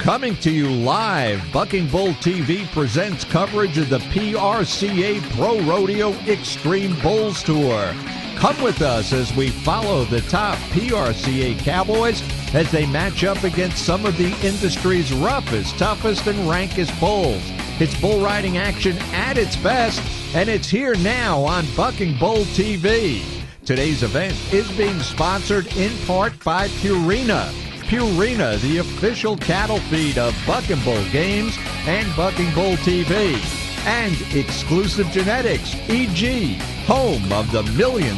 Coming to you live, Bucking Bull TV presents coverage of the PRCA Pro Rodeo Extreme Bulls Tour. Come with us as we follow the top PRCA cowboys as they match up against some of the industry's roughest, toughest, and rankest bulls. It's bull riding action at its best, and it's here now on Bucking Bull TV. Today's event is being sponsored in part by Purina. Purina, the official cattle feed of Bucking Bull Games and Bucking Bull TV. And Exclusive Genetics, e.g., home of the $1 million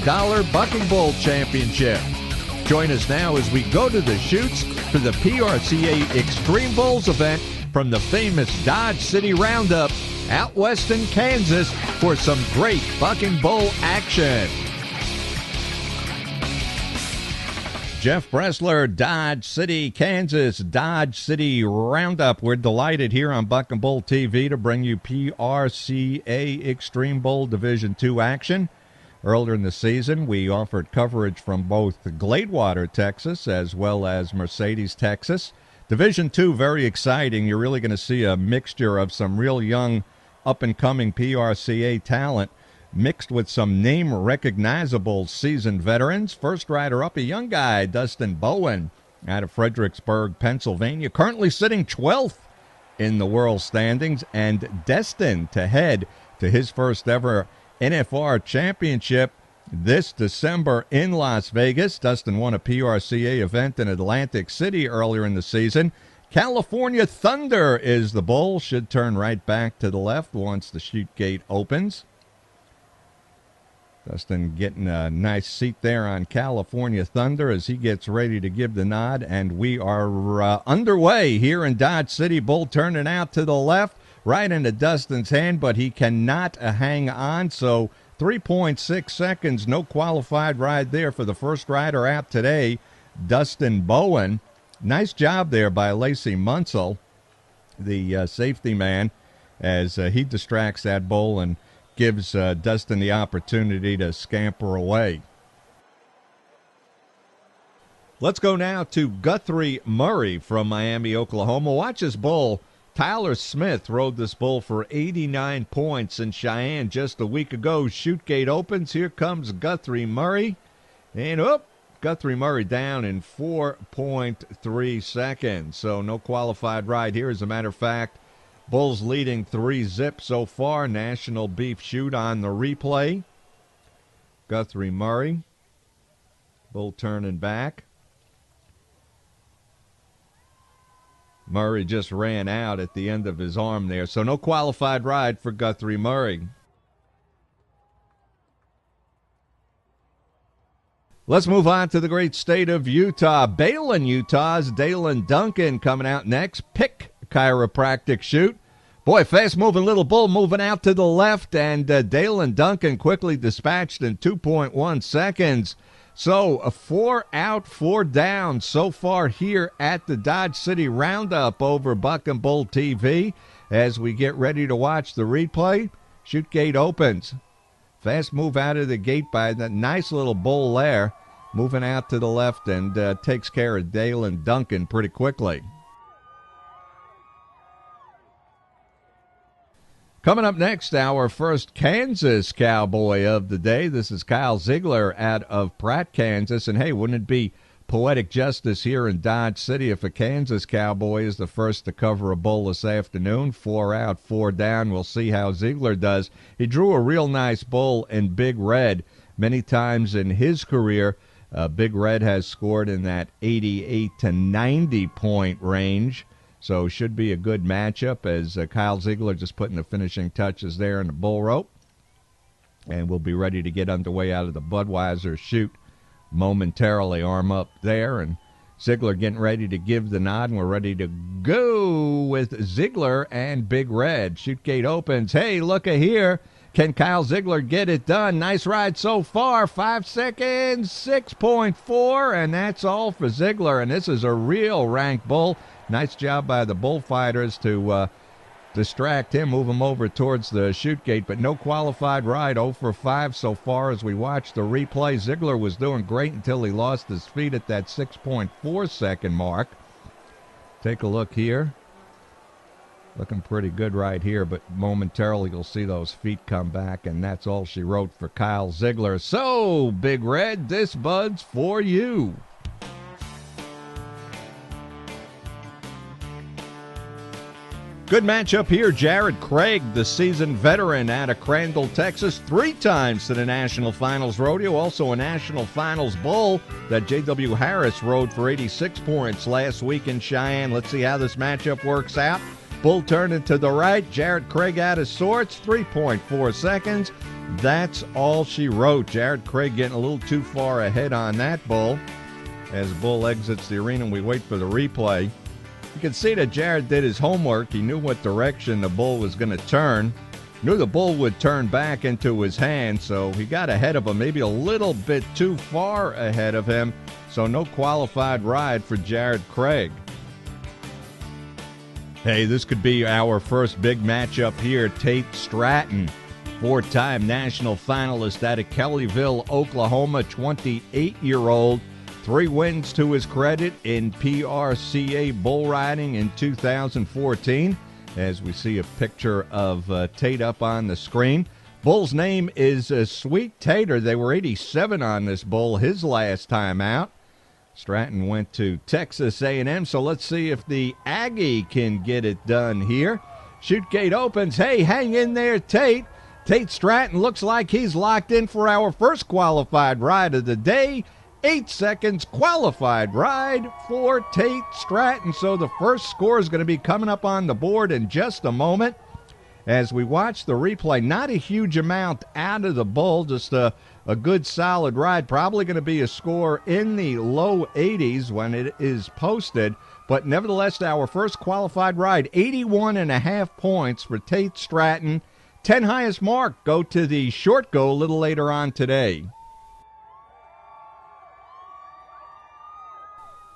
Bucking Bull Championship. Join us now as we go to the chutes for the PRCA Extreme Bulls event from the famous Dodge City Roundup out west in Kansas for some great Bucking Bull action. Jeff Bressler, Dodge City, Kansas, Dodge City Roundup. We're delighted here on Bucking Bull TV to bring you PRCA Extreme Bull Division II action. Earlier in the season, we offered coverage from both Gladewater, Texas, as well as Mercedes, Texas. Division II, very exciting. You're really going to see a mixture of some real young, up-and-coming PRCA talent mixed with some name-recognizable seasoned veterans. First rider up, a young guy, Dustin Bowen, out of Fredericksburg, Pennsylvania, currently sitting 12th in the world standings and destined to head to his first ever NFR championship this December in Las Vegas. Dustin won a PRCA event in Atlantic City earlier in the season. California Thunder is the bull. Should turn right back to the left once the chute gate opens. Dustin getting a nice seat there on California Thunder as he gets ready to give the nod, and we are underway here in Dodge City. Bull turning out to the left, right into Dustin's hand, but he cannot hang on, so 3.6 seconds, no qualified ride there for the first rider out today, Dustin Bowen. Nice job there by Lacey Munsell, the safety man, as he distracts that bull and gives Dustin the opportunity to scamper away. Let's go now to Guthrie Murray from Miami, Oklahoma. Watch this bull. Tyler Smith rode this bull for 89 points in Cheyenne just a week ago. Chute gate opens. Here comes Guthrie Murray. And Guthrie Murray down in 4.3 seconds. So no qualified ride here. As a matter of fact, Bulls leading 3-zip so far. National Beef Chute on the replay. Guthrie Murray. Bull turning back. Murray just ran out at the end of his arm there. So no qualified ride for Guthrie Murray. Let's move on to the great state of Utah. Balen, Utah's Dalen Duncan coming out next. Pick chiropractic chute. Boy, fast-moving little bull moving out to the left, and Dalen Duncan quickly dispatched in 2.1 seconds. So 4 out, 4 down so far here at the Dodge City Roundup over Bucking Bull TV. As we get ready to watch the replay, chute gate opens. Fast move out of the gate by that nice little bull there, moving out to the left and takes care of Dalen Duncan pretty quickly. Coming up next, our first Kansas cowboy of the day. This is Kyle Ziegler out of Pratt, Kansas. And hey, wouldn't it be poetic justice here in Dodge City if a Kansas cowboy is the first to cover a bull this afternoon? 4 out, 4 down. We'll see how Ziegler does. He drew a real nice bull in Big Red many times in his career. Big Red has scored in that 88 to 90 point range. So should be a good matchup as Kyle Ziegler just putting the finishing touches there in the bull rope. And we'll be ready to get underway out of the Budweiser chute momentarily. Arm up there, and Ziegler getting ready to give the nod, and we're ready to go with Ziegler and Big Red. Chute gate opens. Hey, look here. Can Kyle Ziegler get it done? Nice ride so far. 5 seconds, 6.4, and that's all for Ziegler. And this is a real ranked bull. Nice job by the bullfighters to distract him, move him over towards the chute gate, but no qualified ride. 0 for 5 so far as we watch the replay. Ziegler was doing great until he lost his feet at that 6.4 second mark. Take a look here. Looking pretty good right here, but momentarily you'll see those feet come back, and that's all she wrote for Kyle Ziegler. So, Big Red, this bud's for you. Good matchup here. Jared Craig, the seasoned veteran out of Crandall, Texas, 3 times to the National Finals Rodeo, also a National Finals Bull that J.W. Harris rode for 86 points last week in Cheyenne. Let's see how this matchup works out. Bull turning to the right, Jared Craig out of sorts, 3.4 seconds. That's all she wrote. Jared Craig getting a little too far ahead on that bull. As Bull exits the arena and we wait for the replay, you can see that Jared did his homework. He knew what direction the bull was going to turn. Knew the bull would turn back into his hand, so he got ahead of him, maybe a little bit too far ahead of him. So no qualified ride for Jared Craig. Hey, this could be our first big matchup here. Tate Stratton, 4-time national finalist out of Kellyville, Oklahoma, 28-year-old. 3 wins to his credit in PRCA bull riding in 2014. As we see a picture of Tate up on the screen. Bull's name is Sweet Tater. They were 87 on this bull his last time out. Stratton went to Texas A&M, so let's see if the Aggie can get it done here. Chute gate opens. Hey, hang in there, Tate. Tate Stratton looks like he's locked in for our first qualified ride of the day. 8 seconds qualified ride for Tate Stratton. So the first score is going to be coming up on the board in just a moment. As we watch the replay, not a huge amount out of the bull, just a good solid ride. Probably going to be a score in the low 80s when it is posted. But nevertheless, our first qualified ride, 81.5 points for Tate Stratton. 10 highest mark go to the short go a little later on today.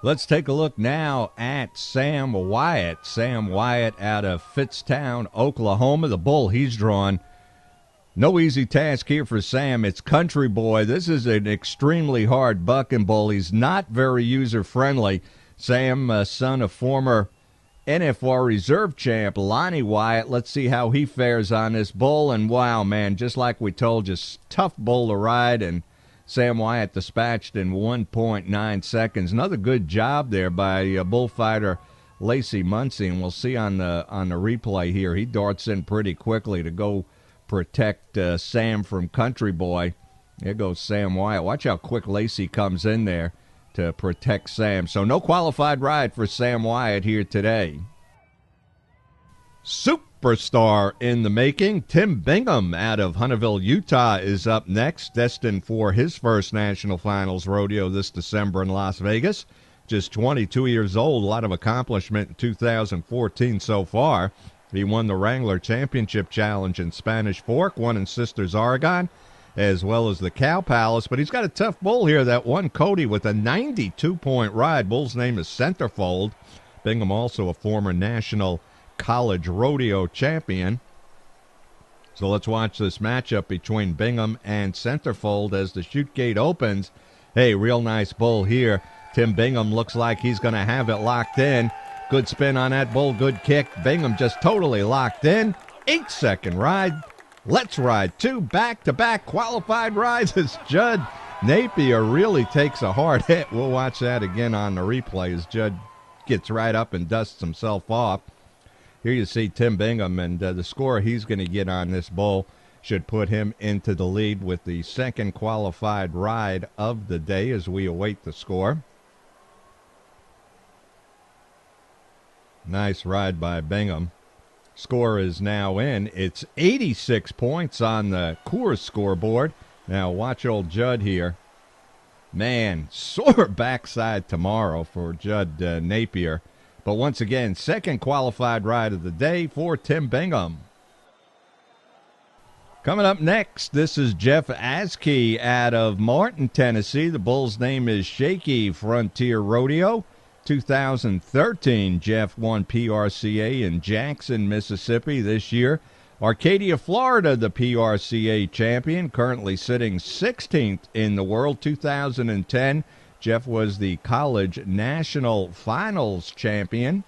Let's take a look now at Sam Wyatt. Sam Wyatt out of Fitztown, Oklahoma. The bull he's drawn. No easy task here for Sam. It's Country Boy. This is an extremely hard bucking bull. He's not very user-friendly. Sam, son of former NFR Reserve champ Lonnie Wyatt. Let's see how he fares on this bull. And wow, man, just like we told you, tough bull to ride, and Sam Wyatt dispatched in 1.9 seconds. Another good job there by bullfighter Lacey Muncie, and we'll see on the replay here. He darts in pretty quickly to go protect Sam from Country Boy. There goes Sam Wyatt. Watch how quick Lacey comes in there to protect Sam. So no qualified ride for Sam Wyatt here today. Superstar in the making. Tim Bingham out of Hunterville, Utah is up next, destined for his first National Finals Rodeo this December in Las Vegas. Just 22 years old, a lot of accomplishment in 2014 so far. He won the Wrangler Championship Challenge in Spanish Fork, won in Sisters, Oregon, as well as the Cow Palace. But he's got a tough bull here that won Cody with a 92-point ride. Bull's name is Centerfold. Bingham also a former national college rodeo champion. So let's watch this matchup between Bingham and Centerfold as the chute gate opens. Hey, real nice bull here. Tim Bingham looks like he's going to have it locked in. Good spin on that bull, good kick. Bingham just totally locked in. 8-second ride. Let's ride 2 back-to-back qualified rides as Judd Napier really takes a hard hit. We'll watch that again on the replay as Judd gets right up and dusts himself off. Here you see Tim Bingham, and the score he's going to get on this bull should put him into the lead with the second qualified ride of the day as we await the score. Nice ride by Bingham. Score is now in. It's 86 points on the Coors scoreboard. Now watch old Judd here. Man, sore backside tomorrow for Judd Napier. But once again, second qualified ride of the day for Tim Bingham. Coming up next, this is Jeff Askey out of Martin, Tennessee. The bull's name is Shaky Frontier Rodeo. 2013, Jeff won PRCA in Jackson, Mississippi this year. Arcadia, Florida, the PRCA champion, currently sitting 16th in the world. 2010, Jeff was the college national finals champion.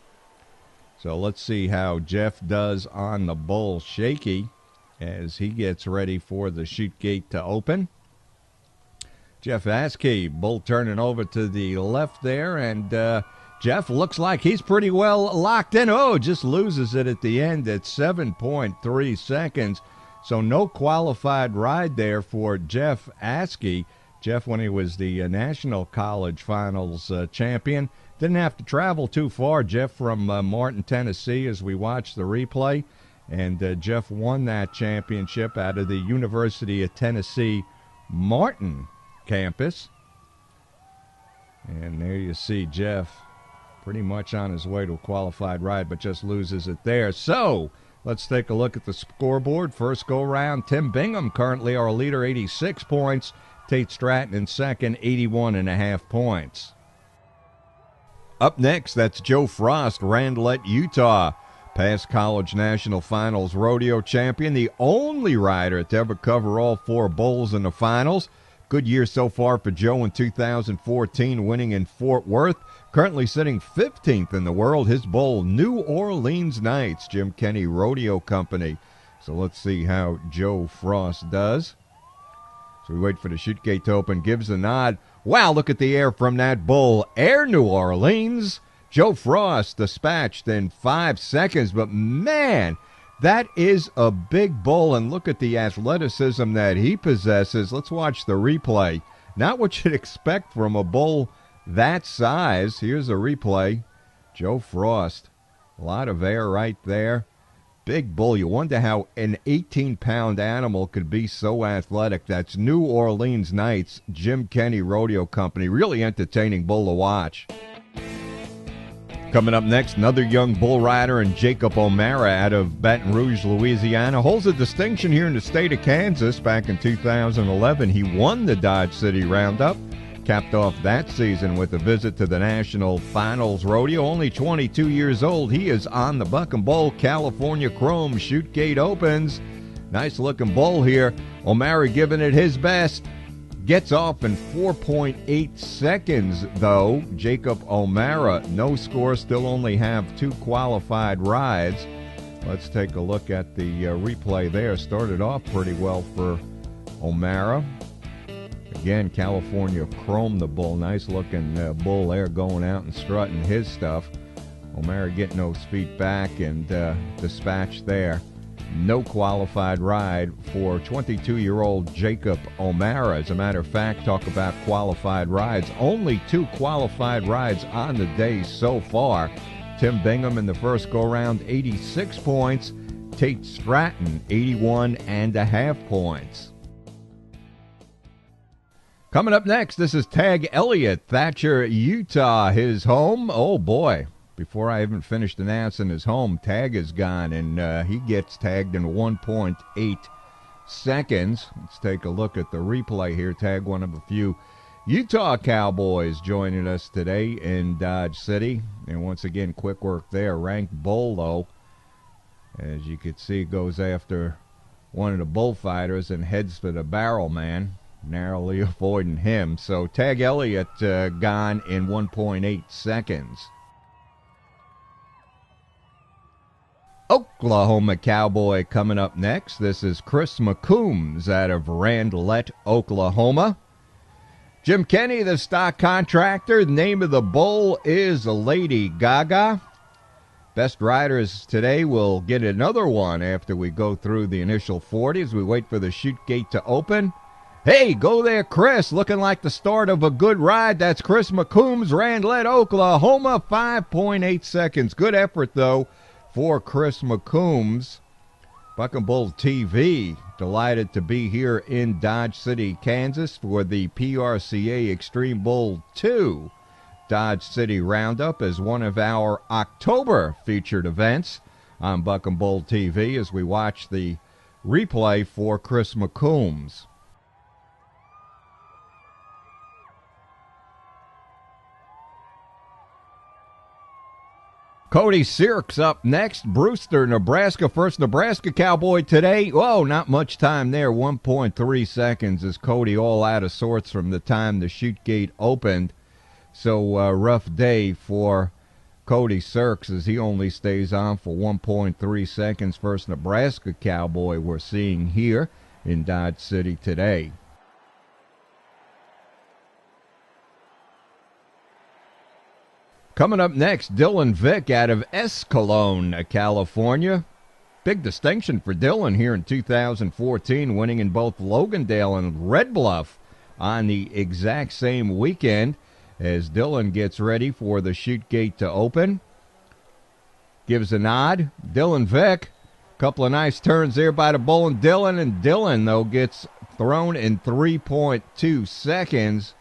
So let's see how Jeff does on the bull shaky as he gets ready for the chute gate to open. Jeff Askey, bull turning over to the left there, and Jeff looks like he's pretty well locked in. Oh, just loses it at the end at 7.3 seconds. So no qualified ride there for Jeff Askey. Jeff, when he was the National College Finals champion, didn't have to travel too far. Jeff from Martin, Tennessee, as we watch the replay. And Jeff won that championship out of the University of Tennessee Martin campus. And there you see Jeff pretty much on his way to a qualified ride, but just loses it there. So let's take a look at the scoreboard. First go-round, Tim Bingham, currently our leader, 86 points. Tate Stratton in second, 81.5 points. Up next, that's Joe Frost, Randlett, Utah. Past college national finals rodeo champion, the only rider to ever cover all four bulls in the finals. Good year so far for Joe in 2014, winning in Fort Worth. Currently sitting 15th in the world. His bull, New Orleans Knights, Jim Kenny Rodeo Company. So let's see how Joe Frost does. So we wait for the chute gate to open, gives the nod. Wow, look at the air from that bull. Air New Orleans. Joe Frost dispatched in 5 seconds, but man, that is a big bull, and look at the athleticism that he possesses. Let's watch the replay. Not what you'd expect from a bull that size. Here's a replay. Joe Frost, a lot of air right there. Big bull. You wonder how an 18-pound animal could be so athletic. That's New Orleans Knights, Jim Kenny Rodeo Company. Really entertaining bull to watch. Coming up next, another young bull rider, and Jacob O'Mara out of Baton Rouge, Louisiana. Holds a distinction here in the state of Kansas. Back in 2011, he won the Dodge City Roundup. Capped off that season with a visit to the National Finals Rodeo. Only 22 years old. He is on the Buck and Bull California Chrome. Chute gate opens. Nice looking bull here. O'Mara giving it his best. Gets off in 4.8 seconds, though. Jacob O'Mara, no score, still only have 2 qualified rides. Let's take a look at the replay there. Started off pretty well for O'Mara. Again, California Chrome the bull. Nice looking bull there going out and strutting his stuff. O'Mara getting those feet back and dispatched there. No qualified ride for 22-year-old Jacob O'Mara. As a matter of fact, talk about qualified rides. Only 2 qualified rides on the day so far. Tim Bingham in the first go-round, 86 points. Tate Stratton, 81.5 points. Coming up next, this is Tag Elliott, Thatcher, Utah, his home. Oh, boy. Before I even finished announcing his home, Tag is gone, and he gets tagged in 1.8 seconds. Let's take a look at the replay here. Tag, one of a few Utah Cowboys joining us today in Dodge City. And once again, quick work there. Ranked bull, though. As you can see, goes after one of the bullfighters and heads for the barrel man, narrowly avoiding him. So Tag Elliott gone in 1.8 seconds. Oklahoma Cowboy coming up next. This is Chris McCombs out of Randlett, Oklahoma. Jim Kenny, the stock contractor. The name of the bull is Lady Gaga. Best riders today will get another one after we go through the initial 40s. We wait for the chute gate to open. Hey, go there, Chris. Looking like the start of a good ride. That's Chris McCombs, Randlett, Oklahoma. 5.8 seconds. Good effort, though, for Chris McCombs. Buck and Bull TV, delighted to be here in Dodge City, Kansas for the PRCA Extreme Bull 2 Dodge City Roundup as one of our October featured events on Buck and Bull TV as we watch the replay for Chris McCombs. Cody Sirks up next. Brewster, Nebraska. First Nebraska Cowboy today. Whoa, not much time there. 1.3 seconds as Cody all out of sorts from the time the chute gate opened. So rough day for Cody Sirks, as he only stays on for 1.3 seconds. First Nebraska Cowboy we're seeing here in Dodge City today. Coming up next, Dylan Vick out of Escalon, California. Big distinction for Dylan here in 2014, winning in both Logandale and Red Bluff on the exact same weekend. As Dylan gets ready for the chute gate to open, gives a nod. Dylan Vick, a couple of nice turns there by the bull and Dylan, though, gets thrown in 3.2 seconds.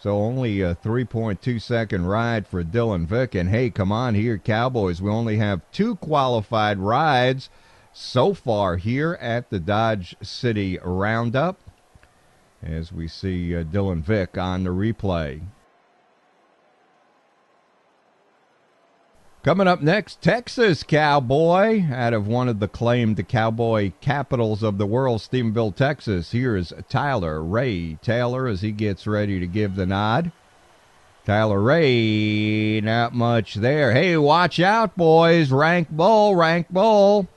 So only a 3.2 second ride for Dylan Vick. And hey, come on here, Cowboys. We only have 2 qualified rides so far here at the Dodge City Roundup, as we see Dylan Vick on the replay. Coming up next, Texas Cowboy out of one of the claimed cowboy capitals of the world, Stephenville, Texas. Here is Tyler Ray Taylor as he gets ready to give the nod. Tyler Ray, not much there. Hey, watch out, boys. Rank bull.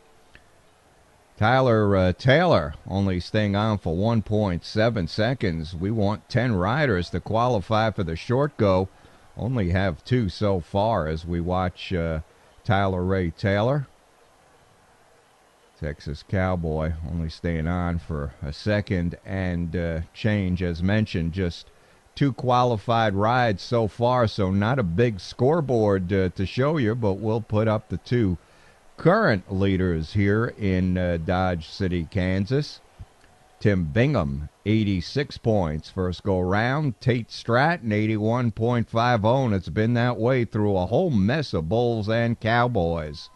Tyler Taylor only staying on for 1.7 seconds. We want 10 riders to qualify for the short go. Only have 2 so far as we watch Tyler Ray Taylor. Texas Cowboy only staying on for a second and change. As mentioned, just 2 qualified rides so far, so not a big scoreboard to show you, but we'll put up the 2 current leaders here in Dodge City, Kansas. Tim Bingham, 86 points first go round. Tate Stratton, 81.50, and it's been that way through a whole mess of bulls and cowboys.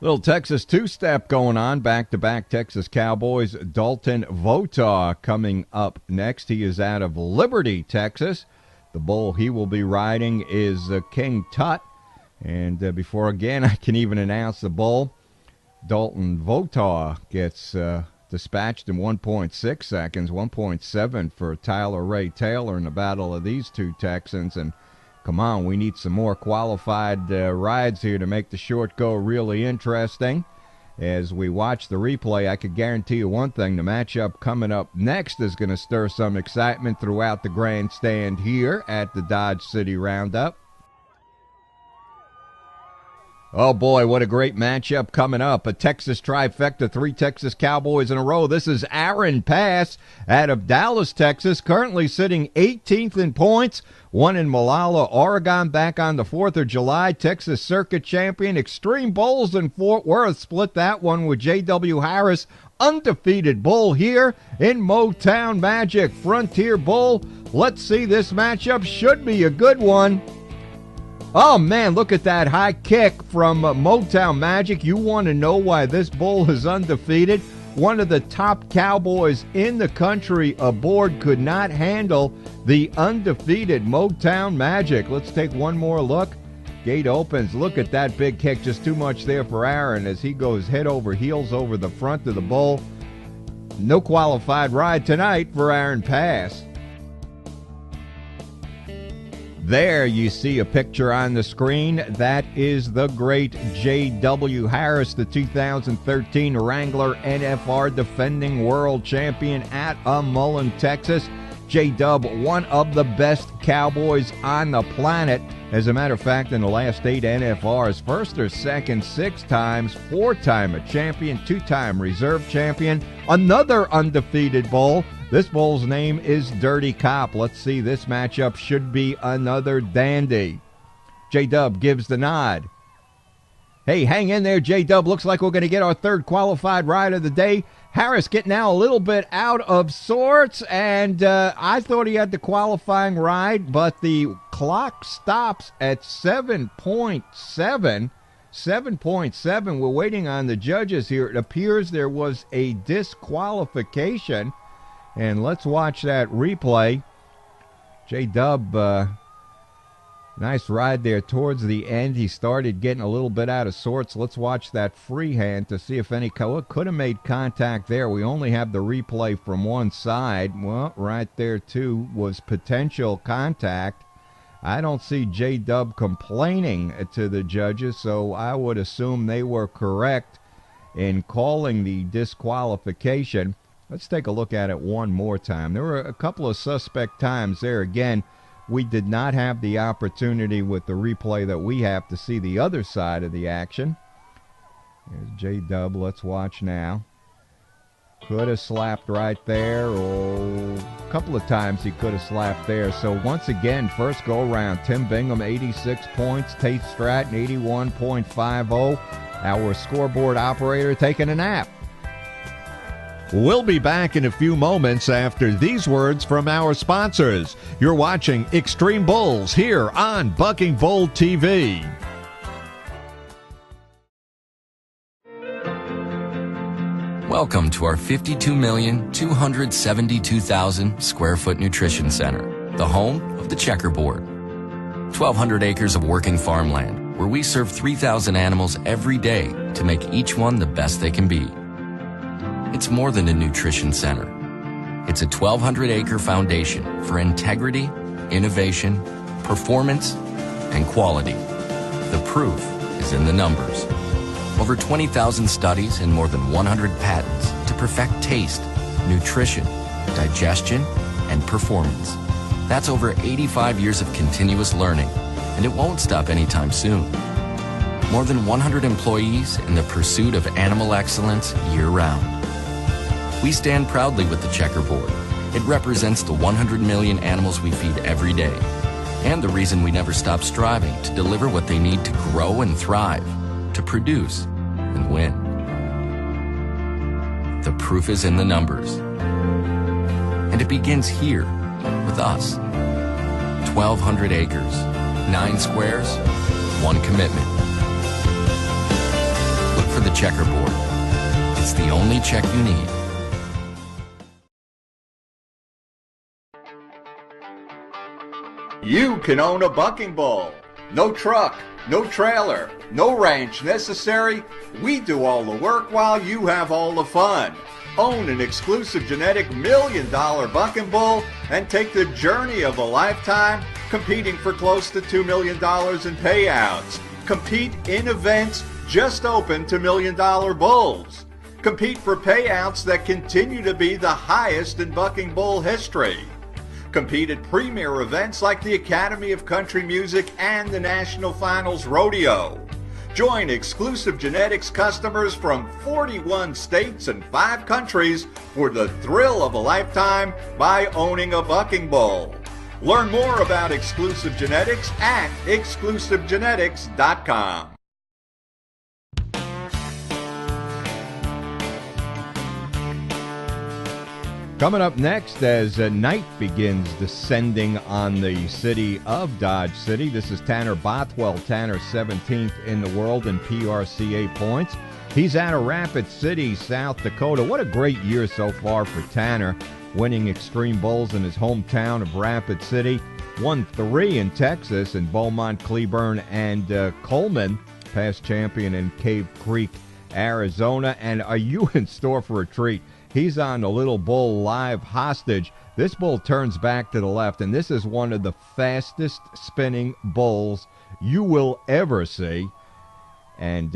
Little Texas two-step going on, back-to-back Texas Cowboys. Dalton Votaw coming up next. He is out of Liberty, Texas. The bull he will be riding is King Tut. And before, again, I can even announce the bull, Dalton Votaw gets dispatched in 1.6 seconds, 1.7 for Tyler Ray Taylor in the battle of these 2 Texans. And come on, we need some more qualified rides here to make the short go really interesting. As we watch the replay, I could guarantee you one thing, the matchup coming up next is going to stir some excitement throughout the grandstand here at the Dodge City Roundup. Oh, boy, what a great matchup coming up. A Texas trifecta, 3 Texas Cowboys in a row. This is Aaron Pass out of Dallas, Texas, currently sitting 18th in points. Won in Molalla, Oregon, back on the 4th of July. Texas Circuit Champion. Extreme Bulls in Fort Worth split that one with J.W. Harris. Undefeated bull here in Motown Magic. Frontier Bull. Let's see, this matchup should be a good one. Oh, man, look at that high kick from Motown Magic. You want to know why this bull is undefeated? One of the top cowboys in the country aboard could not handle the undefeated Motown Magic. Let's take one more look. Gate opens. Look at that big kick. Just too much there for Aaron as he goes head over heels over the front of the bull. No qualified ride tonight for Aaron Pass. There you see a picture on the screen. That is the great J.W. Harris, the 2013 Wrangler NFR defending world champion at Mullen, Texas. J-Dub, one of the best cowboys on the planet. As a matter of fact, in the last 8 NFRs, first or second 6 times, 4-time a champion, 2-time reserve champion, another undefeated bull. This bull's name is Dirty Cop. Let's see, this matchup should be another dandy. J-Dub gives the nod. Hey, hang in there, J-Dub. Looks like we're going to get our 3rd qualified ride of the day. Harris getting now a little bit out of sorts, and I thought he had the qualifying ride, but the clock stops at 7.7. 7.7. We're waiting on the judges here. It appears there was a disqualification. And let's watch that replay. J-Dub, nice ride there towards the end. He started getting a little bit out of sorts. Let's watch that freehand to see if any could have made contact there. We only have the replay from one side. Well, right there, too, was potential contact. I don't see J-Dub complaining to the judges, so I would assume they were correct in calling the disqualification. Let's take a look at it one more time. There were a couple of suspect times there. Again, we did not have the opportunity with the replay that we have to see the other side of the action. There's J-Dub. Let's watch now. Could have slapped right there. Oh, a couple of times he could have slapped there. So once again, first go-around, Tim Bingham, 86 points. Tate Stratton, 81.50. Our scoreboard operator taking a nap. We'll be back in a few moments after these words from our sponsors. You're watching Extreme Bulls here on Bucking Bull TV. Welcome to our 52,272,000 square foot nutrition center, the home of the checkerboard. 1,200 acres of working farmland where we serve 3,000 animals every day to make each one the best they can be. It's more than a nutrition center. It's a 1,200-acre foundation for integrity, innovation, performance, and quality. The proof is in the numbers. Over 20,000 studies and more than 100 patents to perfect taste, nutrition, digestion, and performance. That's over 85 years of continuous learning, and it won't stop anytime soon. More than 100 employees in the pursuit of animal excellence year-round. We stand proudly with the checkerboard. It represents the 100 million animals we feed every day, and the reason we never stop striving to deliver what they need to grow and thrive, to produce and win. The proof is in the numbers. And it begins here with us. 1,200 acres, 9 squares, 1 commitment. Look for the checkerboard. It's the only check you need. You can own a bucking bull. No truck, no trailer, no ranch necessary. We do all the work while you have all the fun. Own an exclusive genetic $1 million bucking bull and take the journey of a lifetime, competing for close to $2 million in payouts. Compete in events just open to $1 million bulls. Compete for payouts that continue to be the highest in bucking bull history. Compete at premier events like the Academy of Country Music and the National Finals Rodeo. Join exclusive genetics customers from 41 states and 5 countries for the thrill of a lifetime by owning a bucking bull. Learn more about exclusive genetics at exclusivegenetics.com. Coming up next, as night begins descending on the city of Dodge City, this is Tanner Bothwell. Tanner 17th in the world in PRCA points. He's out of Rapid City, South Dakota. What a great year so far for Tanner, winning Extreme Bulls in his hometown of Rapid City. Won 3 in Texas in Beaumont, Cleburne, and Coleman, past champion in Cave Creek, Arizona. And are you in store for a treat? He's on the Little Bull Live Hostage. This bull turns back to the left, and this is one of the fastest spinning bulls you will ever see. And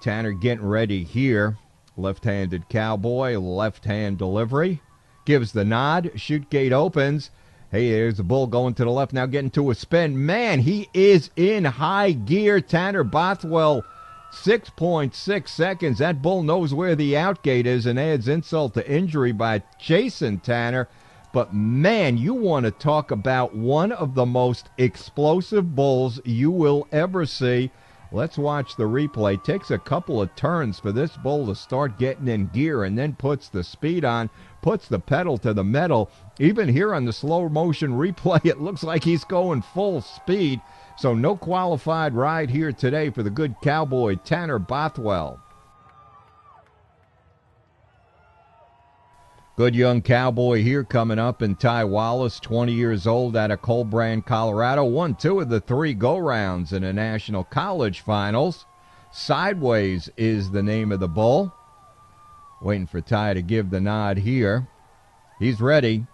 Tanner getting ready here. Left-handed cowboy, left-hand delivery. Gives the nod. Chute gate opens. Hey, there's the bull going to the left, now getting to a spin. Man, he is in high gear. Tanner Bothwell, 6.6 seconds. That bull knows where the outgate is and adds insult to injury by chasing Tanner. But, man, you want to talk about one of the most explosive bulls you will ever see. Let's watch the replay. Takes a couple of turns for this bull to start getting in gear and then puts the speed on, puts the pedal to the metal. Even here on the slow motion replay, it looks like he's going full speed. So no qualified ride here today for the good cowboy Tanner Bothwell. Good young cowboy here coming up in Ty Wallace, 20 years old, out of Colbrand, Colorado. Won 2 of the 3 go-rounds in the National College Finals. Sideways is the name of the bull. Waiting for Ty to give the nod here. He's ready.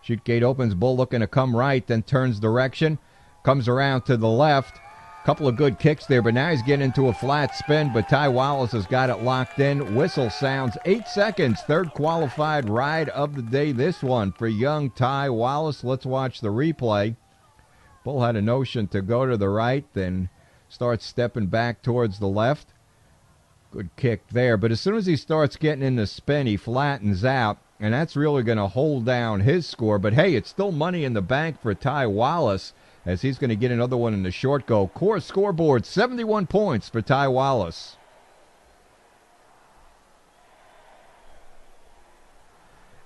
Chute gate opens, bull looking to come right, then turns direction. Comes around to the left. Couple of good kicks there, but now he's getting into a flat spin, but Ty Wallace has got it locked in. Whistle sounds, 8 seconds, third qualified ride of the day, this one for young Ty Wallace. Let's watch the replay. Bull had a notion to go to the right, then starts stepping back towards the left. Good kick there, but as soon as he starts getting in the spin, he flattens out, and that's really going to hold down his score. But hey, it's still money in the bank for Ty Wallace, as he's going to get another one in the short go. Course scoreboard, 71 points for Ty Wallace.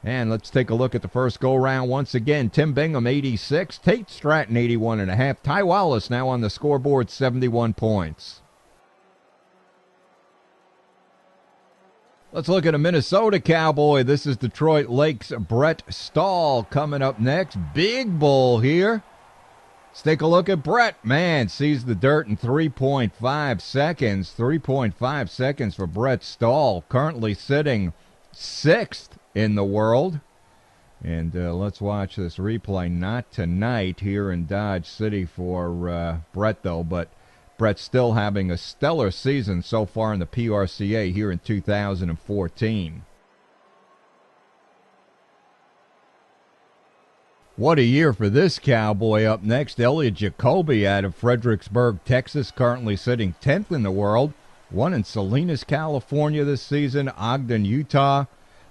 And let's take a look at the first go-round once again. Tim Bingham, 86. Tate Stratton, 81.5. Ty Wallace now on the scoreboard, 71 points. Let's look at a Minnesota Cowboy. This is Detroit Lakes' Brett Stahl coming up next. Big bull here. Let's take a look at Brett. Man, sees the dirt in 3.5 seconds. 3.5 seconds for Brett Stahl. Currently sitting 6th in the world. And let's watch this replay. Not tonight here in Dodge City for Brett, though. But Brett's still having a stellar season so far in the PRCA here in 2014. What a year for this Cowboy. Up next, Elliot Jacoby out of Fredericksburg, Texas, currently sitting 10th in the world. Won in Salinas, California this season, Ogden, Utah.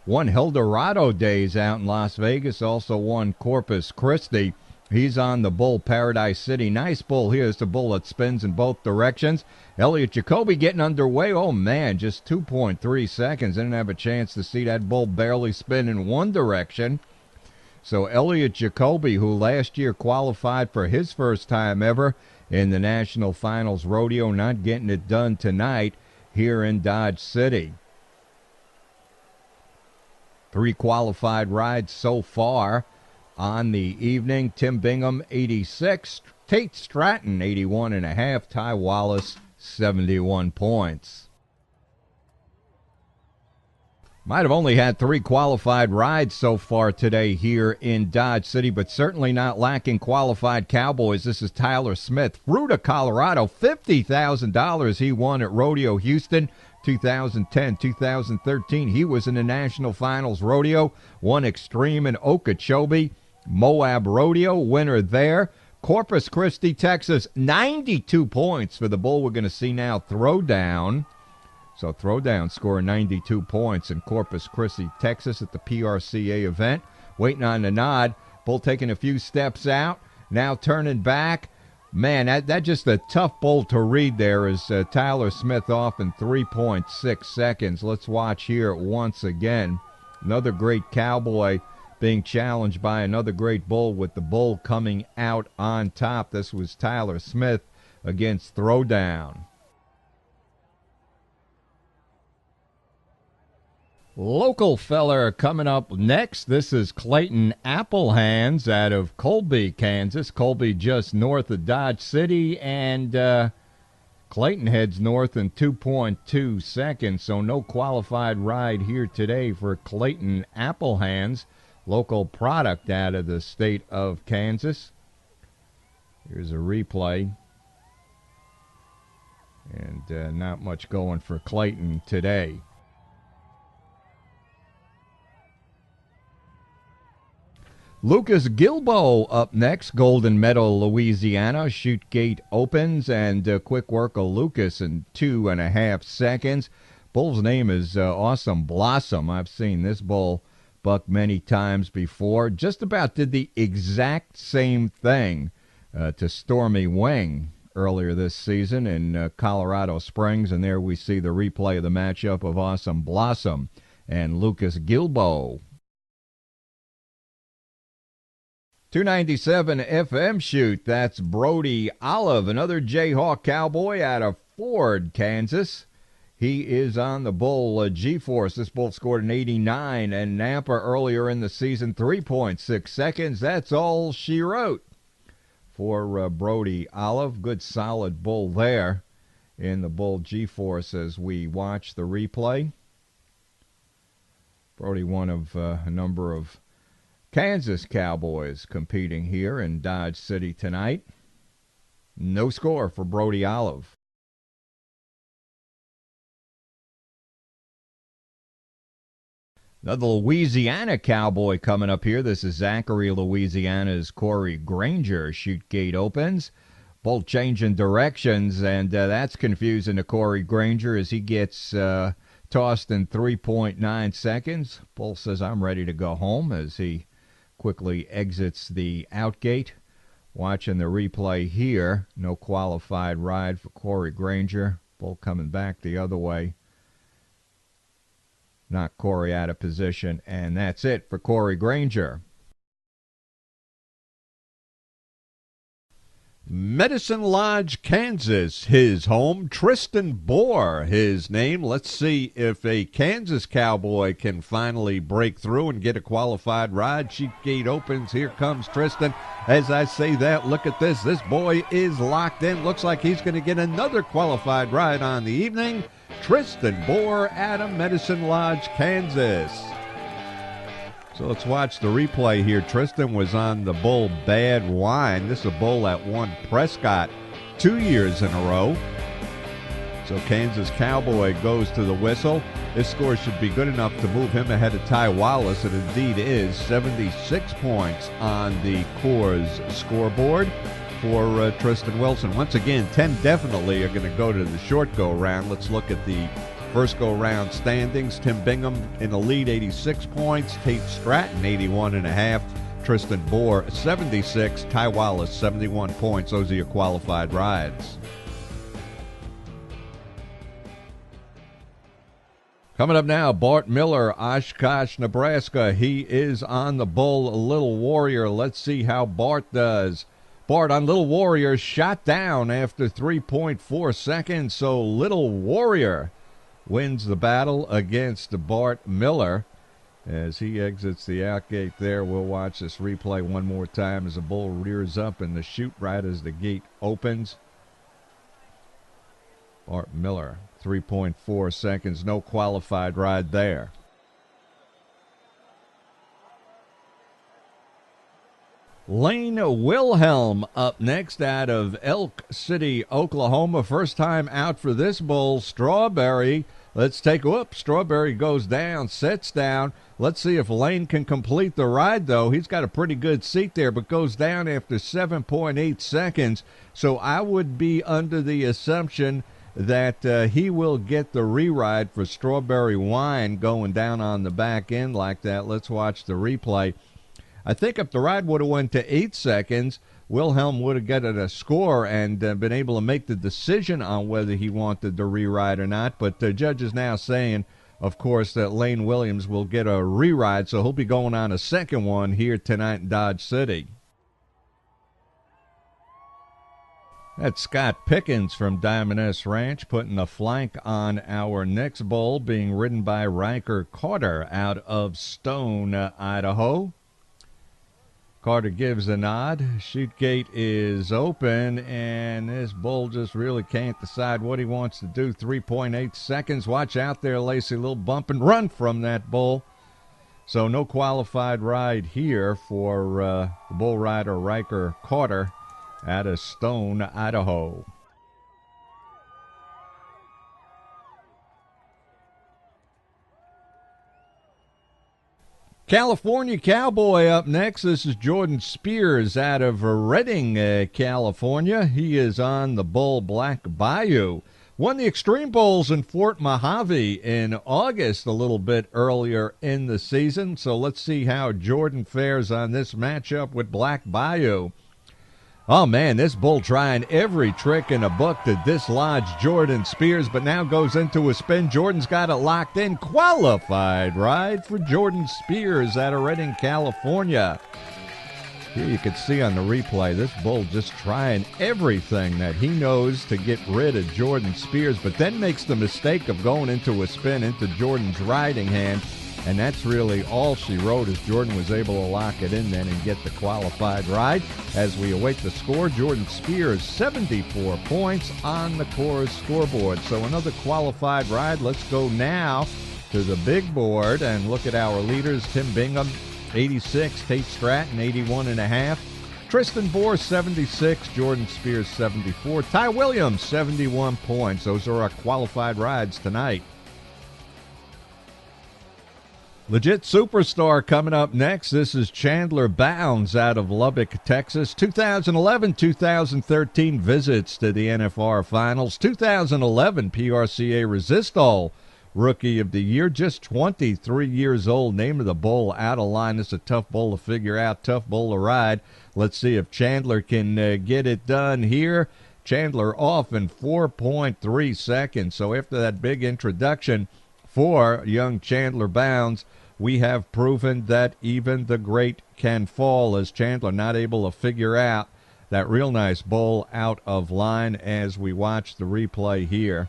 Won Eldorado Days out in Las Vegas, also won Corpus Christi. He's on the bull, Paradise City. Nice bull here. It's a bull that spins in both directions. Elliot Jacoby getting underway. Oh, man, just 2.3 seconds. Didn't have a chance to see that bull barely spin in one direction. So Elliot Jacoby, who last year qualified for his first time ever in the National Finals Rodeo, not getting it done tonight here in Dodge City. 3 qualified rides so far on the evening. Tim Bingham, 86. Tate Stratton, 81.5. Ty Wallace, 71 points. Might have only had 3 qualified rides so far today here in Dodge City, but certainly not lacking qualified Cowboys. This is Tyler Smith, Fruita, Colorado. $50,000 he won at Rodeo Houston. 2010, 2013, he was in the National Finals Rodeo. Won XTREME in Okeechobee. Moab Rodeo, winner there. Corpus Christi, Texas, 92 points for the bull we're going to see now, Throwdown. So Throwdown scoring 92 points in Corpus Christi, Texas at the PRCA event. Waiting on the nod. Bull taking a few steps out, now turning back. Man, that just a tough bull to read there as Tyler Smith off in 3.6 seconds. Let's watch here once again. Another great Cowboy being challenged by another great bull, with the bull coming out on top. This was Tyler Smith against Throwdown. Local feller coming up next. This is Clayton Applehands out of Colby, Kansas. Colby just north of Dodge City, and Clayton heads north in 2.2 seconds, so no qualified ride here today for Clayton Applehands, local product out of the state of Kansas. Here's a replay, and not much going for Clayton today. Lucas Gilbo up next, Golden Meadow, Louisiana. Chute gate opens, and quick work of Lucas in 2.5 seconds. Bull's name is Awesome Blossom. I've seen this bull buck many times before. Just about did the exact same thing to Stormy Wing earlier this season in Colorado Springs, and there we see the replay of the matchup of Awesome Blossom and Lucas Gilbo. 297 FM chute. That's Brody Olive, another Jayhawk Cowboy out of Ford, Kansas. He is on the bull G-Force. This bull scored an 89 and Nampa earlier in the season, 3.6 seconds. That's all she wrote for Brody Olive. Good solid bull there in the bull G-Force as we watch the replay. Brody, one of a number of Kansas Cowboys competing here in Dodge City tonight. No score for Brody Olive. Another Louisiana Cowboy coming up here. This is Zachary, Louisiana's Corey Granger. Chute gate opens. Both changing directions, and that's confusing to Corey Granger as he gets tossed in 3.9 seconds. Bull says, I'm ready to go home as he quickly exits the outgate. Watching the replay here, no qualified ride for Corey Granger. Bull coming back the other way. Knock Corey out of position, and that's it for Corey Granger. Medicine Lodge, Kansas, his home. Tristan Bohr, his name. Let's see if a Kansas Cowboy can finally break through and get a qualified ride. Chute gate opens. Here comes Tristan. As I say that, look at this. This boy is locked in. Looks like he's going to get another qualified ride on the evening. Tristan Bohr out of Medicine Lodge, Kansas. So let's watch the replay here. Tristan was on the bull Bad Wine. This is a bull that won Prescott 2 years in a row. So Kansas Cowboy goes to the whistle. This score should be good enough to move him ahead of Ty Wallace. It indeed is 76 points on the Coors scoreboard for Tristan Wilson. Once again, 10 definitely are going to go to the short go-round. Let's look at the first go-round standings. Tim Bingham in the lead, 86 points. Tate Stratton, 81.5. Tristan Bohr, 76. Ty Wallace, 71 points. Those are your qualified rides. Coming up now, Bart Miller, Oshkosh, Nebraska. He is on the bull Little Warrior. Let's see how Bart does. Bart on Little Warrior shot down after 3.4 seconds. So Little Warrior wins the battle against Bart Miller as he exits the outgate there. We'll watch this replay one more time as the bull rears up in the chute right as the gate opens. Bart Miller, 3.4 seconds, no qualified ride there. Lane Wilhelm up next out of Elk City, Oklahoma. First time out for this bull. Strawberry. Let's take a whoop. Strawberry goes down, sets down. Let's see if Lane can complete the ride, though. He's got a pretty good seat there, but goes down after 7.8 seconds. So I would be under the assumption that he will get the re-ride for Strawberry Wine going down on the back end like that. Let's watch the replay. I think if the ride would have went to 8 seconds, Wilhelm would have gotten a score and been able to make the decision on whether he wanted the re-ride or not. But the judge is now saying, of course, that Lane Williams will get a re-ride, so he'll be going on a second one here tonight in Dodge City. That's Scott Pickens from Diamond S Ranch putting the flank on our next bull, being ridden by Riker Carter out of Stone, Idaho. Carter gives a nod. Chute gate is open, and this bull just really can't decide what he wants to do. 3.8 seconds. Watch out there, Lacey. A little bump and run from that bull. So no qualified ride here for the bull rider Riker Carter out of Stone, Idaho. California Cowboy up next. This is Jordan Spears out of Redding, California. He is on the bull Black Bayou. Won the Extreme Bowls in Fort Mojave in August, a little bit earlier in the season. So let's see how Jordan fares on this matchup with Black Bayou. Oh, man, this bull trying every trick in the book to dislodge Jordan Spears, but now goes into a spin. Jordan's got it locked in. Qualified ride for Jordan Spears out of Redding, California. Here you can see on the replay, this bull just trying everything that he knows to get rid of Jordan Spears, but then makes the mistake of going into a spin into Jordan's riding hand. And that's really all she wrote, as Jordan was able to lock it in then and get the qualified ride. As we await the score, Jordan Spears, 74 points on the Coors scoreboard. So another qualified ride. Let's go now to the big board and look at our leaders. Tim Bingham, 86. Tate Stratton, 81.5. Tristan Bohr, 76. Jordan Spears, 74. Ty Williams, 71 points. Those are our qualified rides tonight. Legit Superstar coming up next. This is Chandler Bounds out of Lubbock, Texas. 2011-2013 visits to the NFR Finals. 2011 PRCA Resistol Rookie of the Year. Just 23 years old. Name of the bowl, Out of Line. It's a tough bowl to figure out, tough bowl to ride. Let's see if Chandler can get it done here. Chandler off in 4.3 seconds. So after that big introduction for young Chandler Bounds, we have proven that even the great can fall, as Chandler not able to figure out that real nice bowl Out of Line as we watch the replay here.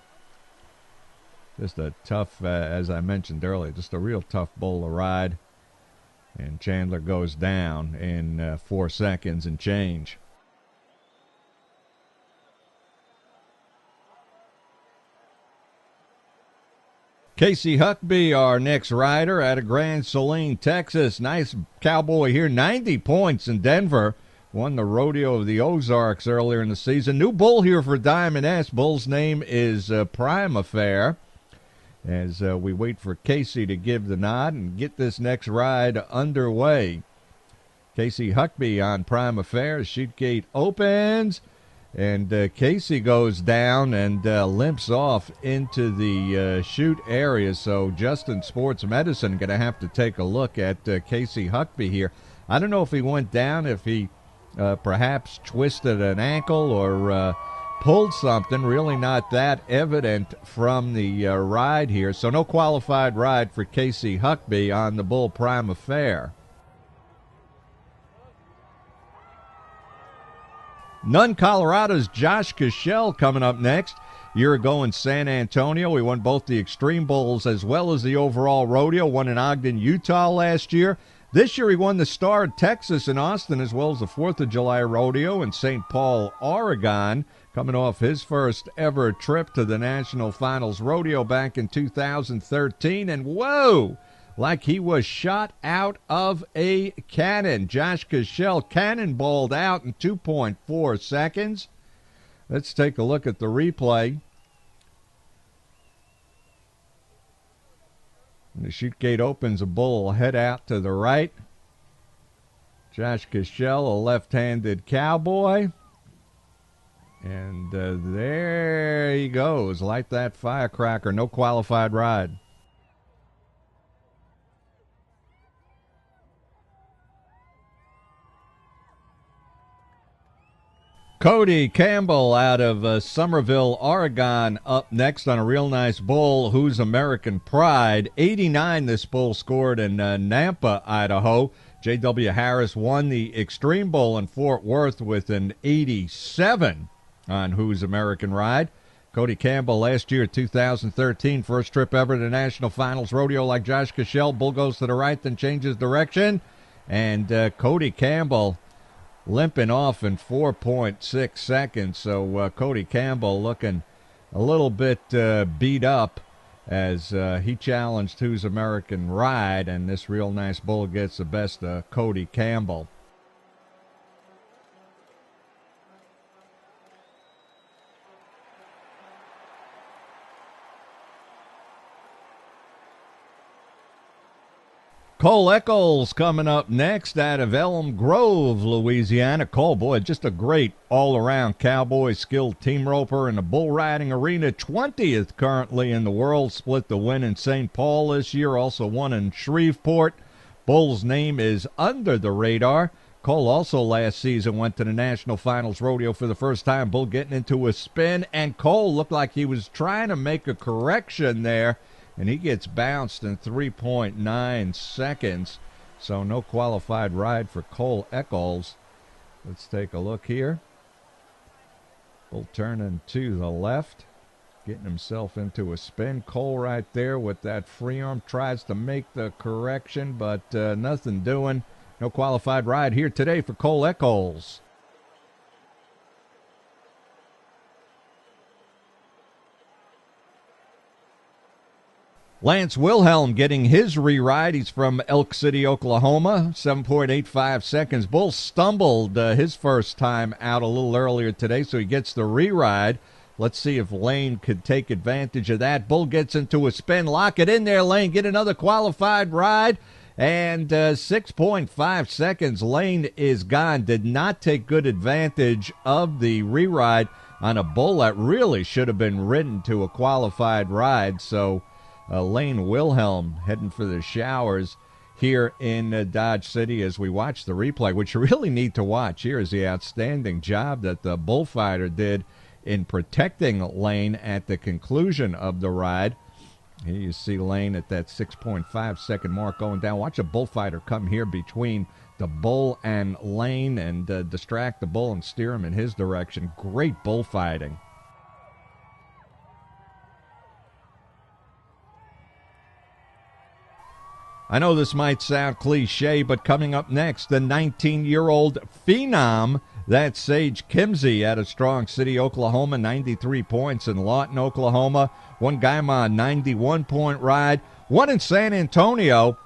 Just a tough, as I mentioned earlier, just a real tough bowl to ride. And Chandler goes down in 4 seconds and change. Casey Huckabee, our next rider out of Grand Saline, Texas. Nice cowboy here, 90 points in Denver. Won the Rodeo of the Ozarks earlier in the season. New bull here for Diamond S. Bull's name is Prime Affair. As we wait for Casey to give the nod and get this next ride underway. Casey Huckabee on Prime Affair. Chute gate opens. And Casey goes down and limps off into the chute area. So Justin Sports Medicine going to have to take a look at Casey Huckabee here. I don't know if he went down, if he perhaps twisted an ankle or pulled something. Really not that evident from the ride here. So no qualified ride for Casey Huckabee on the bull Prime Affair. Nunn, Colorado's Josh Cashel coming up next. A year ago in San Antonio, he won both the Extreme Bowls as well as the overall rodeo. Won in Ogden, Utah last year. This year he won the Star of Texas in Austin as well as the 4th of July rodeo in St. Paul, Oregon. Coming off his first ever trip to the National Finals rodeo back in 2013. And whoa! Like he was shot out of a cannon. Josh Cashel cannonballed out in 2.4 seconds. Let's take a look at the replay. When the chute gate opens, a bull will head out to the right. Josh Cashel, a left-handed cowboy. And there he goes. Light that firecracker. No qualified ride. Cody Campbell out of Somerville, Oregon, up next on a real nice bull, Who's American Pride. 89 this bull scored in Nampa, Idaho. J.W. Harris won the Extreme Bowl in Fort Worth with an 87 on Who's American Ride. Cody Campbell last year, 2013, first trip ever to National Finals rodeo like Josh Cashel. Bull goes to the right, then changes direction. And Cody Campbell limping off in 4.6 seconds. So Cody Campbell looking a little bit beat up as he challenged Who's American Ride, and this real nice bull gets the best of Cody Campbell. Cole Eccles coming up next out of Elm Grove, Louisiana. Cole, boy, just a great all-around cowboy, skilled team roper in the bull riding arena. 20th currently in the world. Split the win in St. Paul this year. Also won in Shreveport. Bull's name is Under the Radar. Cole also last season went to the National Finals rodeo for the first time. Bull getting into a spin, and Cole looked like he was trying to make a correction there. And he gets bounced in 3.9 seconds. So no qualified ride for Cole Eccles. Let's take a look here. Bull turning to the left. Getting himself into a spin. Cole right there with that free arm. Tries to make the correction, but nothing doing. No qualified ride here today for Cole Eccles. Lance Wilhelm getting his re-ride. He's from Elk City, Oklahoma. 7.85 seconds. Bull stumbled his first time out a little earlier today, so he gets the re-ride. Let's see if Lane could take advantage of that. Bull gets into a spin. Lock it in there, Lane. Get another qualified ride. And 6.5 seconds. Lane is gone. Did not take good advantage of the re-ride on a bull that really should have been ridden to a qualified ride. So Lane Wilhelm heading for the showers here in Dodge City as we watch the replay, which you really need to watch. Here is the outstanding job that the bullfighter did in protecting Lane at the conclusion of the ride. Here you see Lane at that 6.5 second mark going down. Watch a bullfighter come here between the bull and Lane and distract the bull and steer him in his direction. Great bullfighting. I know this might sound cliche, but coming up next, the 19-year-old phenom, that's Sage Kimzey out of Strong City, Oklahoma, 93 points in Lawton, Oklahoma. One Guymon, 91-point ride. One in San Antonio,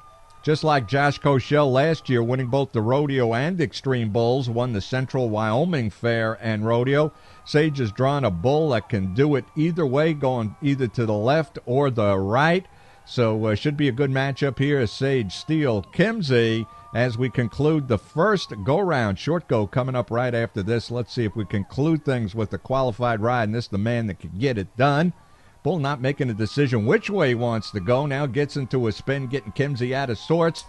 just like Josh Koschel last year, winning both the rodeo and Extreme Bulls, won the Central Wyoming Fair and Rodeo. Sage has drawn a bull that can do it either way, going either to the left or the right. So should be a good matchup here as Sage Steele Kimzey as we conclude the first go-round. Short go coming up right after this. Let's see if we conclude things with a qualified ride, and this is the man that can get it done. Bull not making a decision which way he wants to go. Now gets into a spin, getting Kimzey out of sorts.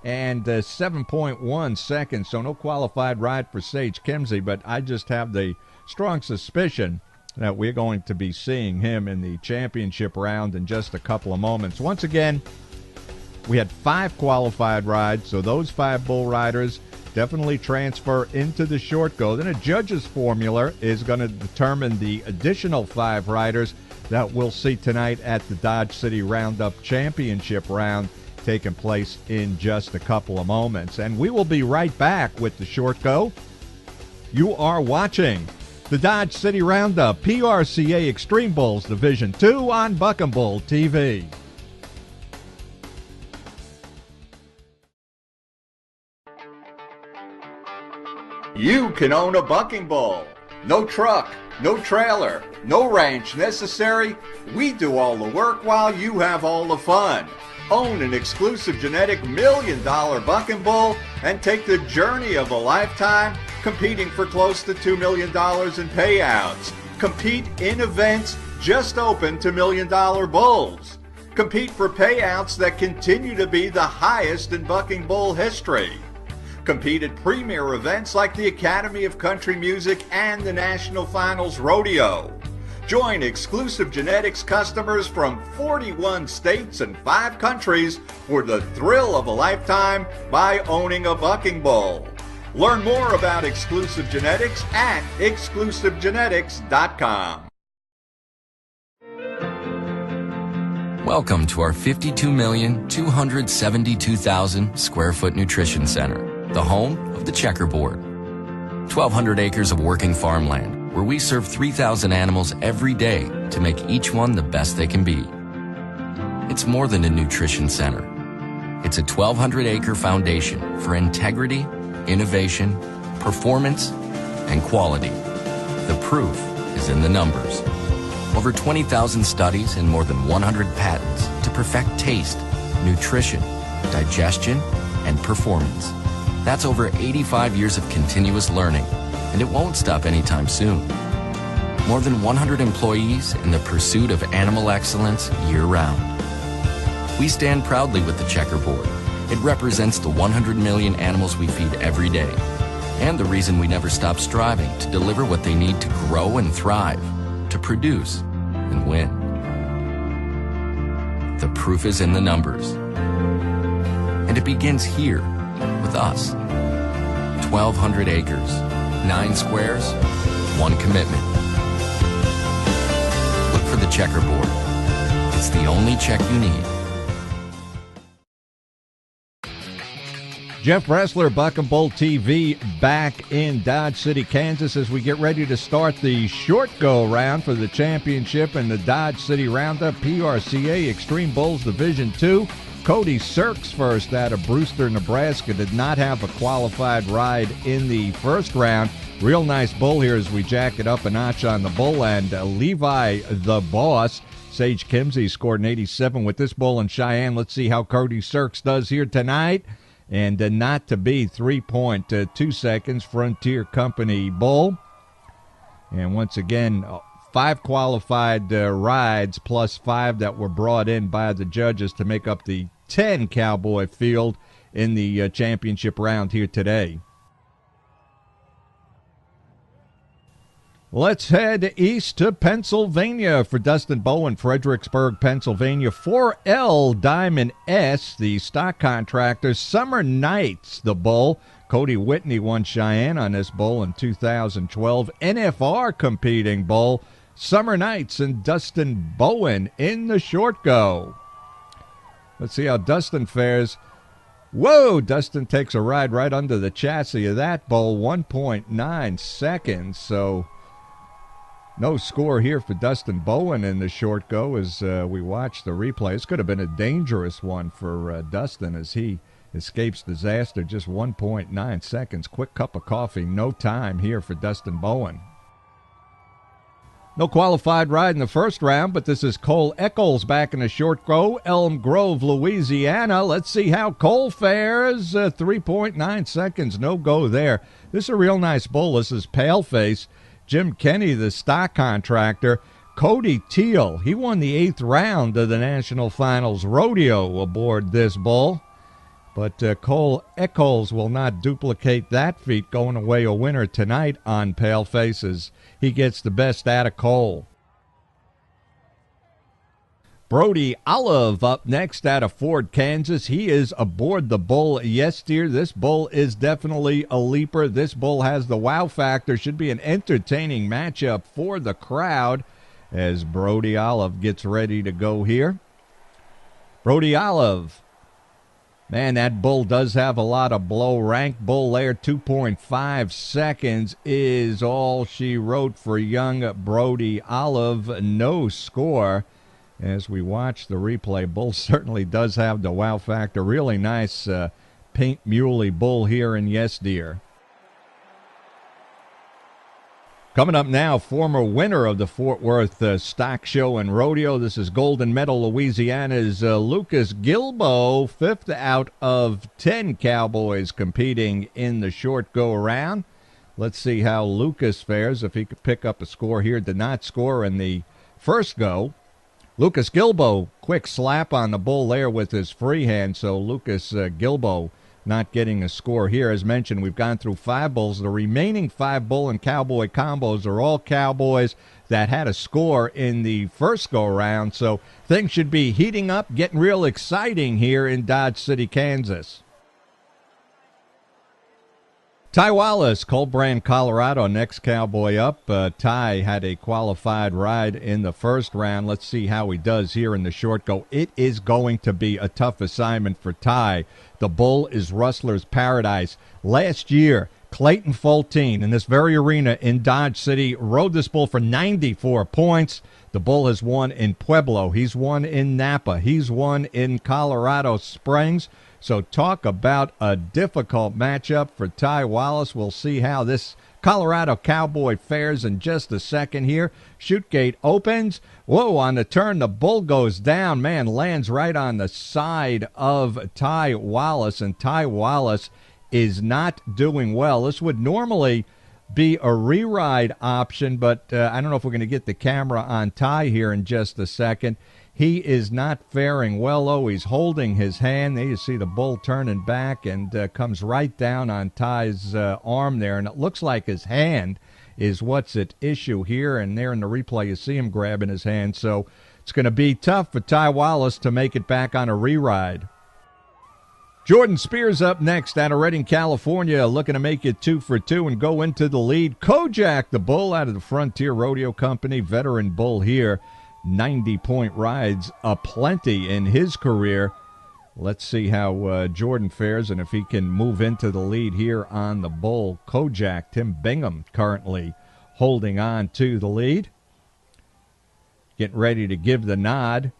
And 7.1 seconds, so no qualified ride for Sage Kimzey, but I just have the strong suspicion that we're going to be seeing him in the championship round in just a couple of moments. Once again, we had 5 qualified rides, so those 5 bull riders definitely transfer into the short go. Then a judge's formula is going to determine the additional 5 riders that we'll see tonight at the Dodge City Roundup Championship round taking place in just a couple of moments. And we will be right back with the short go. You are watching the Dodge City Roundup PRCA Extreme Bulls Division 2 on Buck and Bull TV. You can own a bucking bull. No truck, no trailer, no ranch necessary. We do all the work while you have all the fun. Own an exclusive genetic $1 million bucking bull and take the journey of a lifetime, competing for close to $2 million in payouts. Compete in events just open to $1 million bulls. Compete for payouts that continue to be the highest in bucking bull history. Compete at premier events like the Academy of Country Music and the National Finals Rodeo. Join exclusive genetics customers from 41 states and 5 countries for the thrill of a lifetime by owning a bucking bull. Learn more about exclusive genetics at exclusivegenetics.com. Welcome to our 52,272,000 square foot nutrition center, the home of the checkerboard. 1,200 acres of working farmland where we serve 3,000 animals every day to make each one the best they can be. It's more than a nutrition center. It's a 1,200-acre foundation for integrity, innovation, performance, and quality. The proof is in the numbers. Over 20,000 studies and more than 100 patents to perfect taste, nutrition, digestion, and performance. That's over 85 years of continuous learning, and it won't stop anytime soon. More than 100 employees in the pursuit of animal excellence year-round. We stand proudly with the checkerboard. It represents the 100 million animals we feed every day, and the reason we never stop striving to deliver what they need to grow and thrive, to produce and win. The proof is in the numbers. And it begins here with us. 1,200 acres, 9 squares, 1 commitment. Look for the checkerboard. It's the only check you need. Jeff Bressler, Buck and Bull TV, back in Dodge City, Kansas, as we get ready to start the short go round for the championship and the Dodge City Roundup PRCA Extreme Bulls Division 2. Cody Sirks first out of Brewster, Nebraska, did not have a qualified ride in the first round. Real nice bull here as we jack it up a notch on the bull end. Levi the Boss, Sage Kimsey scored an 87 with this bull in Cheyenne. Let's see how Cody Sirks does here tonight. And not to be 3.2 seconds, Frontier Company bull. And once again, 5 qualified rides plus 5 that were brought in by the judges to make up the 10 Cowboy field in the championship round here today. Let's head east to Pennsylvania for Dustin Bowen, Fredericksburg, Pennsylvania. 4L Diamond S, the stock contractor. Summer Nights, the bull. Cody Whitney won Cheyenne on this bull in 2012. NFR competing bull. Summer Nights and Dustin Bowen in the short go. Let's see how Dustin fares. Whoa, Dustin takes a ride right under the chassis of that bull. 1.9 seconds, so no score here for Dustin Bowen in the short go as we watch the replay. This could have been a dangerous one for Dustin as he escapes disaster. Just 1.9 seconds. Quick cup of coffee. No time here for Dustin Bowen. No qualified ride in the first round, but this is Cole Eccles back in the short go. Elm Grove, Louisiana. Let's see how Cole fares. 3.9 seconds. No go there. This is a real nice bull. This is Paleface. Jim Kenny, the stock contractor. Cody Teal, he won the 8th round of the National Finals Rodeo aboard this bull. But Cole Eccles will not duplicate that feat, going away a winner tonight on Palefaces. He gets the best out of Cole. Brody Olive up next out of Ford, Kansas. He is aboard the bull. Yes, dear, this bull is definitely a leaper. This bull has the wow factor. Should be an entertaining matchup for the crowd as Brody Olive gets ready to go here. Brody Olive. Man, that bull does have a lot of blow. Rank bull there, 2.5 seconds is all she wrote for young Brody Olive. No score. As we watch the replay, bull certainly does have the wow factor. Really nice pink muley bull here in Yes Dear. Coming up now, former winner of the Fort Worth Stock Show and Rodeo. This is Golden Medal, Louisiana's Lucas Gilbo, 5th out of 10 Cowboys competing in the short go-around. Let's see how Lucas fares. If he could pick up a score here, did not score in the first go. Lucas Gilbo, quick slap on the bull there with his free hand, so Lucas Gilbo not getting a score here. As mentioned, we've gone through 5 bulls. The remaining 5 bull and Cowboy combos are all Cowboys that had a score in the first go-around, so things should be heating up, getting real exciting here in Dodge City, Kansas. Ty Wallace, Colbrand, Colorado, next Cowboy up. Ty had a qualified ride in the first round. Let's see how he does here in the short go. It is going to be a tough assignment for Ty. The bull is Rustler's Paradise. Last year, Clayton Foltine in this very arena in Dodge City rode this bull for 94 points. The bull has won in Pueblo. He's won in Napa. He's won in Colorado Springs. So talk about a difficult matchup for Ty Wallace. We'll see how this Colorado Cowboy fares in just a second here. Chute gate opens. Whoa, on the turn, the bull goes down. Man, lands right on the side of Ty Wallace, and Ty Wallace is not doing well. This would normally be a re-ride option, but I don't know if we're going to get the camera on Ty here in just a second. He is not faring well, though. He's holding his hand. There you see the bull turning back and comes right down on Ty's arm there. And it looks like his hand is what's at issue here. And there in the replay, you see him grabbing his hand. So it's going to be tough for Ty Wallace to make it back on a re-ride. Jordan Spears up next out of Redding, California, looking to make it 2 for 2 and go into the lead. Kojak, the bull out of the Frontier Rodeo Company, veteran bull here. 90-point rides aplenty in his career. Let's see how Jordan fares and if he can move into the lead here on the bull. Kojak, Tim Bingham currently holding on to the lead. Getting ready to give the nod.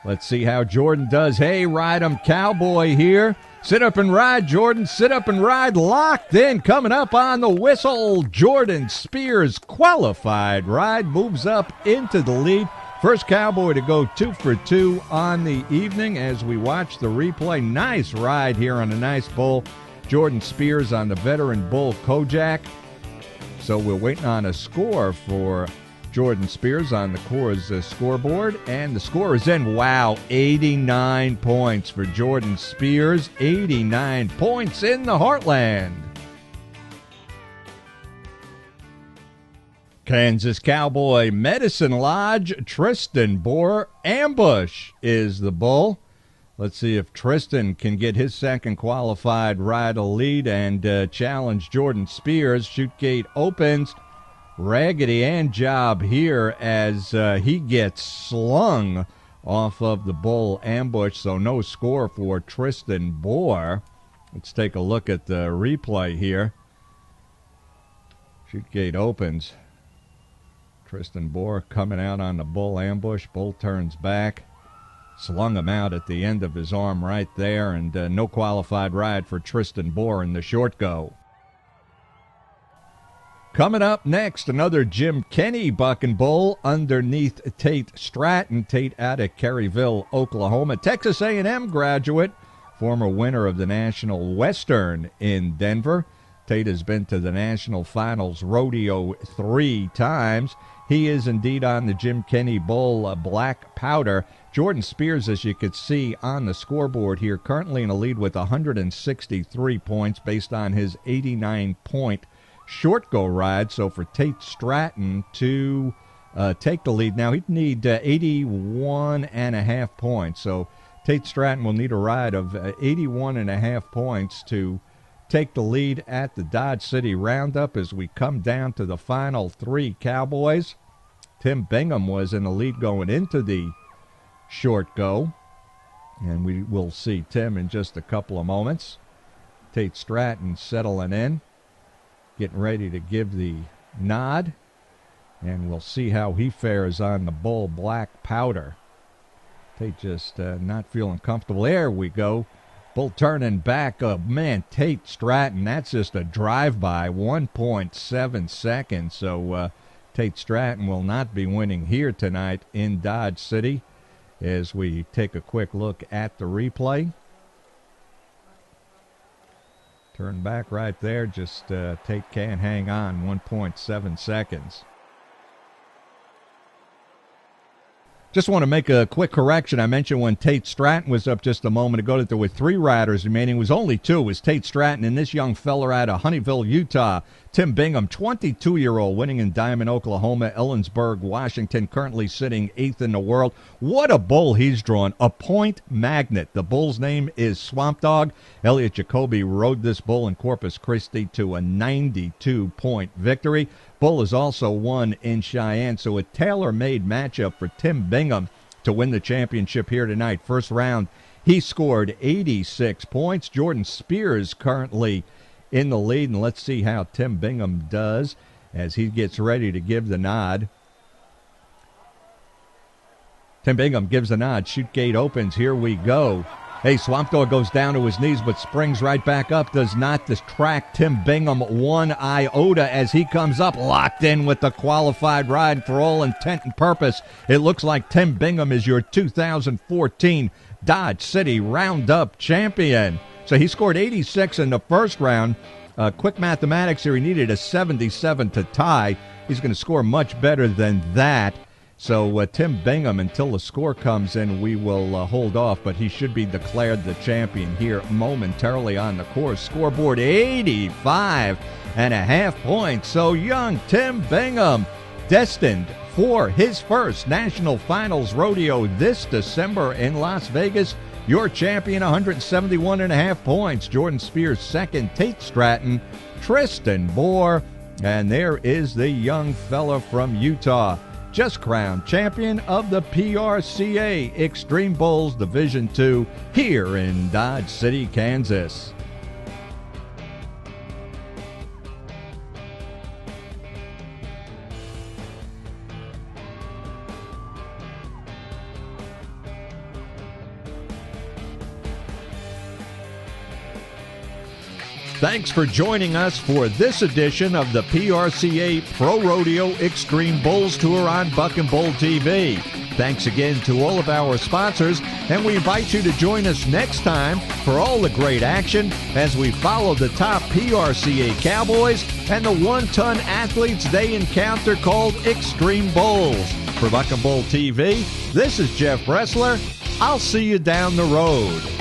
Let's see how Jordan does. Hey, ride 'em cowboy here. Sit up and ride, Jordan. Sit up and ride. Locked in. Coming up on the whistle. Jordan Spears qualified ride. Moves up into the lead. First cowboy to go 2 for 2 on the evening as we watch the replay. Nice ride here on a nice bull. Jordan Spears on the veteran bull Kojak. So we're waiting on a score for Jordan Spears on the Coors scoreboard. And the score is in. Wow, 89 points for Jordan Spears. 89 points in the Heartland. Kansas Cowboy Medicine Lodge, Tristan Bohr. Ambush is the bull. Let's see if Tristan can get his second qualified ride a lead and challenge Jordan Spears. Chute gate opens. Raggedy Ann job here as he gets slung off of the bull Ambush, so no score for Tristan Bohr. Let's take a look at the replay here. Chute gate opens. Tristan Bohr coming out on the bull Ambush. Bull turns back. Slung him out at the end of his arm right there, and no qualified ride for Tristan Bohr in the short go. Coming up next, another Jim Kenny buck and bull underneath Tate Stratton. Tate out of Caryville, Oklahoma. Texas A&M graduate, former winner of the National Western in Denver. Tate has been to the National Finals Rodeo 3 times. He is indeed on the Jim Kenny bull, Black Powder. Jordan Spears, as you could see on the scoreboard here, currently in a lead with 163 points based on his 89-point short go ride. So for Tate Stratton to take the lead now, he'd need 81.5 points. So Tate Stratton will need a ride of 81.5 points to take the lead at the Dodge City Roundup as we come down to the final 3 cowboys. Tim Bingham was in the lead going into the short go, and we will see Tim in just a couple of moments. Tate Stratton settling in, getting ready to give the nod, and we'll see how he fares on the bull Black Powder. Tate just not feeling comfortable. There we go. Bull turning back up. Man, Tate Stratton, that's just a drive-by, 1.7 seconds. So Tate Stratton will not be winning here tonight in Dodge City as we take a quick look at the replay. Turn back right there. Just Tate can't hang on, 1.7 seconds. Just want to make a quick correction. I mentioned when Tate Stratton was up just a moment ago that there were 3 riders remaining. It was only 2. It was Tate Stratton and this young fella out of Honeyville, Utah. Tim Bingham, 22-year-old, winning in Diamond, Oklahoma. Ellensburg, Washington, currently sitting 8th in the world. What a bull he's drawn. A point magnet. The bull's name is Swamp Dog. Elliot Jacoby rode this bull in Corpus Christi to a 92-point victory. Bull has also won in Cheyenne, so a tailor-made matchup for Tim Bingham to win the championship here tonight. First round, he scored 86 points. Jordan Spears currently in the lead, and let's see how Tim Bingham does as he gets ready to give the nod. Tim Bingham gives the nod. Chute gate opens. Here we go. Hey, Swamp Dog goes down to his knees but springs right back up. Does not distract Tim Bingham one iota as he comes up, locked in with the qualified ride. For all intent and purpose, it looks like Tim Bingham is your 2014 Dodge City Roundup champion. So he scored 86 in the first round. Quick mathematics here, he needed a 77 to tie. He's going to score much better than that. So Tim Bingham, until the score comes in, we will hold off, but he should be declared the champion here momentarily on the course. Scoreboard 85.5 points. So young Tim Bingham, destined for his first National Finals Rodeo this December in Las Vegas. Your champion, 171.5 points. Jordan Spears second, Tate Stratton, Tristan Bohr, and there is the young fella from Utah, just crowned champion of the PRCA Extreme Bulls Division II here in Dodge City, Kansas. Thanks for joining us for this edition of the PRCA Pro Rodeo Extreme Bulls Tour on Buck and Bull TV. Thanks again to all of our sponsors, and we invite you to join us next time for all the great action as we follow the top PRCA cowboys and the one-ton athletes they encounter called Extreme Bulls. For Buck and Bull TV, this is Jeff Bressler. I'll see you down the road.